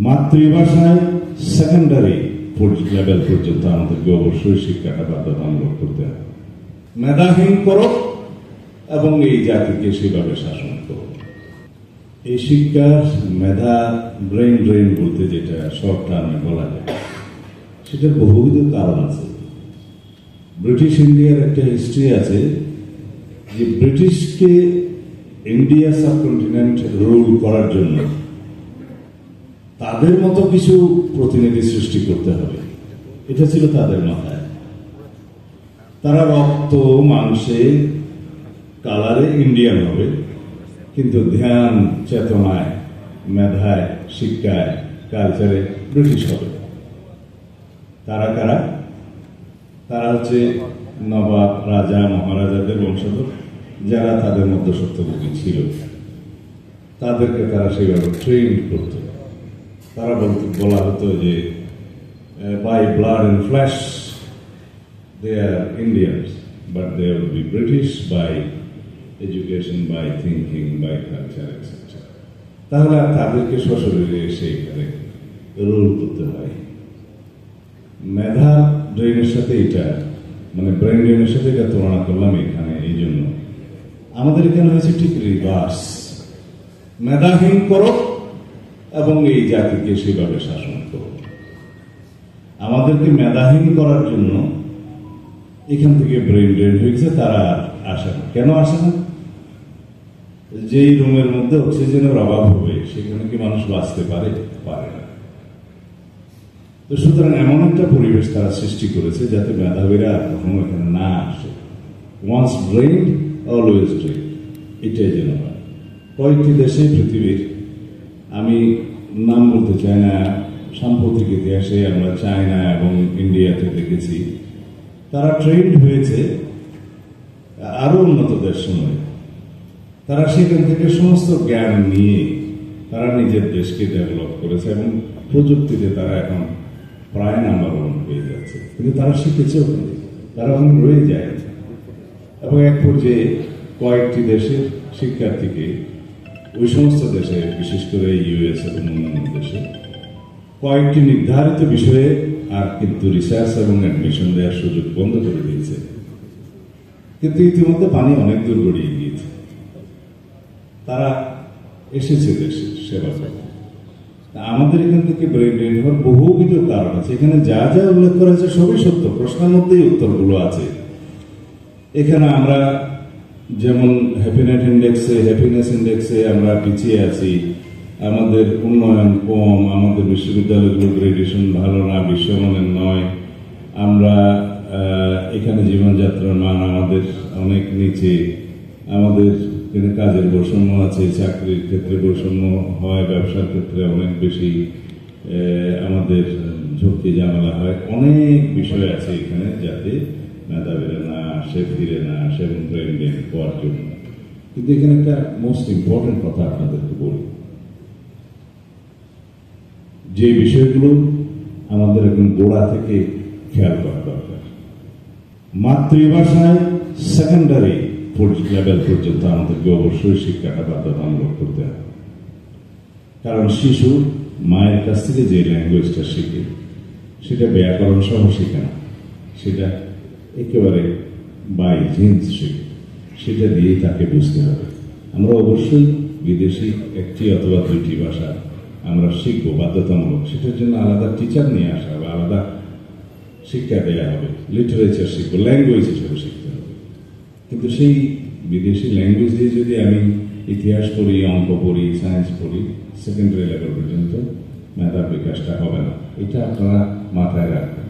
মাতৃভাষায় secondary level পর্যন্ত আমাদেরকে অবশ্যই শিক্ষাটা বাধ্যতামূলক করতে হবে। মেধাহীন করো এবং এই জাতিকে সেভাবে শাসন করো। এই শিক্ষার মেধা ব্রেন ড্রেন বলতে যেটা শর্ট টার্মে বলা যায়, সেটার বহুবিধ কারণ আছে। ব্রিটিশ ইন্ডিয়ার একটা হিস্ট্রি আছে যে ব্রিটিশকে ইন্ডিয়া সাবকন্টিনেন্ট রুল করার জন্য তাদের মতো কিছু প্রতিনিধি সৃষ্টি করতে হবে, এটা ছিল তাদের মাথায়। তারা রক্ত মাংসে কালারে ইন্ডিয়ান হবে, কিন্তু ধ্যান চেতনায় মেধায় শিক্ষায় কালচারে ব্রিটিশ হবে। তারা কারা? তারা হচ্ছে নবাব রাজা মহারাজাদের বংশধর, যারা তাদের মধ্যস্বত্বভোগী ছিল। তাদেরকে তারা সেভাবে ট্রেন করত। তারা বলা হতো যে by blood and flesh they are Indians, but they will be British by education, by thinking, by culture, etc. তাহলে তাদেরকে সশরীরে এসে এখানে রুল করতে হয়। মেধা ব্রেনের সাথে এটা মানে ব্রেন ড্রেনের সাথে এটা তুলনা করলাম এখানে। এই জন্য আমাদের এখানে হয়েছে ঠিক রিভার্স। মেধাহীন করো এবং এই জাতিকে সেভাবে শাসন করো। আমাদেরকে মেধাহীন করার জন্য এখান থেকে ব্রেন ড্রেন হয়েছে, তারা আসে না। কেন আসে না? যেই রুমের মধ্যে অক্সিজেনের অভাব হবে সেখানে কি মানুষ বাঁচতে পারে? পারে না। তো সুতরাং এমন একটা পরিবেশ তারা সৃষ্টি করেছে যাতে মেধাবীরা কখনো এখানে না আসে। ওয়ান্স ব্রেন অলওয়েজ ব্রেন, এটাই যেন হয়। কয়েকটি দেশে পৃথিবীর, আমি নাম বলতে চাই না, সাম্প্রতিক ইতিহাসে আমরা চায়না এবং ইন্ডিয়াতে দেখেছি তারা ট্রেন্ড হয়েছে আরো উন্নত দেশ সময়। তারা সেখান থেকে সমস্ত জ্ঞান নিয়ে তারা নিজের দেশকে ডেভেলপ করেছে এবং প্রযুক্তিতে তারা এখন প্রায় নাম্বার ওয়ান হয়ে যাচ্ছে। কিন্তু তারা শিখেছে ওখানে, তারা ওখানে রয়ে যায় এবং এক পর্যায়ে কয়েকটি দেশের শিক্ষার্থীকে ওই সমস্ত দেশে, বিশেষ করে ইউএস এবং অন্যান্য দেশে কয়েকটি নির্ধারিত বিষয়ে আর কিন্তু রিসার্চ এবং অ্যাডমিশন দেওয়ার সুযোগ বন্ধ করে দিয়েছে। কিন্তু ইতিমধ্যে পানি অনেক দূর গড়িয়ে গিয়েছে। তারা এসেছে দেশে সেবা করে। আমাদের এখান থেকে ব্রেন ড্রেন হওয়ার বহুবিধ কারণ আছে। এখানে যা যা উল্লেখ করা হয়েছে সবই সত্য, প্রশ্নের মধ্যেই উত্তরগুলো আছে। এখানে আমরা যেমন হ্যাপিনেস ইন্ডেক্সে আমরা পিছিয়ে আছি, আমাদের উন্নয়ন কম, আমাদের বিশ্ববিদ্যালয়গুলোর গ্রেডুয়েশন ভালো না, বিশ্বমানের নয়। আমরা এখানে জীবনযাত্রার মান আমাদের অনেক নিচে, আমাদের কাজের বৈষম্য আছে, চাকরির ক্ষেত্রে বৈষম্য হয়, ব্যবসার ক্ষেত্রে অনেক বেশি আমাদের ঝুঁকি ঝামেলা হয়। অনেক বিষয় আছে এখানে যাতে মেধাবীরা না আসে, ফিরে না আসে এবং ব্রেন ড্রেন হওয়ার জন্য। কিন্তু এখানে একটা মোস্ট ইম্পর্টেন্ট কথা আপনাদেরকে বলি, যে বিষয়গুলো আমাদের এখন গোড়া থেকে খেয়াল করা দরকার। মাতৃভাষায় সেকেন্ডারি লেভেল পর্যন্ত আমাদেরকে অবশ্যই শিক্ষাটা বাধ্যতামূলক করতে হবে। কারণ শিশু মায়ের কাছ থেকে যে ল্যাঙ্গুয়েজটা শিখে সেটা ব্যাকরণ সহ শিখে না, সেটা একেবারে বাই জিন্স শিখে, সেটা দিয়েই তাকে বুঝতে হবে। আমরা অবশ্যই বিদেশি একটি অথবা দুইটি ভাষা আমরা শিখবো বাধ্যতামূলক, সেটার জন্য আলাদা টিচার নিয়ে আসা হবে, আলাদা শিক্ষা দেওয়া হবে, লিটারেচার শিখবো, ল্যাঙ্গুয়েজ হিসেবে শিখতে হবে। কিন্তু সেই বিদেশি ল্যাঙ্গুয়েজ দিয়ে যদি আমি ইতিহাস পড়ি, অঙ্ক পড়ি, সায়েন্স পড়ি, সেকেন্ডারি লেভেল পর্যন্ত মেধার বিকাশটা হবে না। এটা আপনারা মাথায় রাখবেন।